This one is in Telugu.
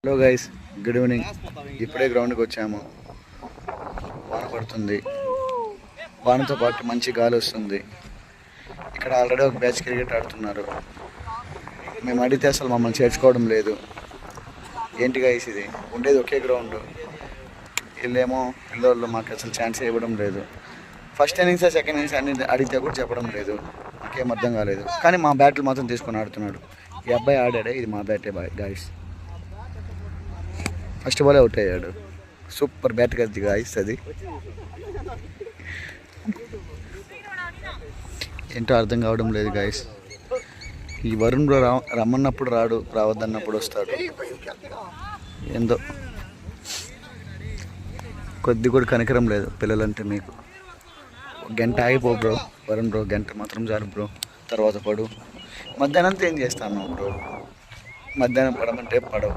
Hello guys, good evening. ఇప్పుడే గ్రౌండ్కి వచ్చాము. వాన పడుతుంది. వానతో పాటు మంచి గాలి వస్తుంది. ఇక్కడ ఆల్రెడీ ఒక బ్యాచ్ క్రికెట్ ఆడుతున్నారు. మేము అడిగితే అసలు మమ్మల్ని చేర్చుకోవడం లేదు. ఏంటి గైస్ ఇది? ఉండేది ఒకే గ్రౌండ్. వీళ్ళేమో పిల్లోళ్ళు మాకు అసలు ఛాన్స్ ఇవ్వడం లేదు. ఫస్ట్ ఇన్నింగ్స్ సెకండ్ ఇన్నింగ్స్ అన్ని అడిగితే కూడా చెప్పడం లేదు. నాకేం అర్థం కాలేదు. కానీ మా బ్యాట్లు మాత్రం తీసుకొని ఆడుతున్నాడు. ఈ అబ్బాయి ఆడాడే, ఇది మా బ్యాటే గైస్. ఫస్ట్ బాల్ అవుట్ అయ్యాడు. సూపర్ బ్యాట్ కదా గాయస్ అది. ఏంటో అర్థం కావడం లేదు గాయస్. ఈ వరుణ్ బ్రో రమ్మన్నప్పుడు రాడు, రావద్దన్నప్పుడు వస్తాడు. ఏందో కొద్ది కూడా కనికరం లేదు పిల్లలంటే మీకు. గంట ఆగిపో బ్రో. వరుణ్ బ్రో గంట మాత్రం చాలు బ్రో, తర్వాత పడు. మధ్యాహ్నం ఏం చేస్తాను బ్రో? మధ్యాహ్నం పడమంటే పడవు.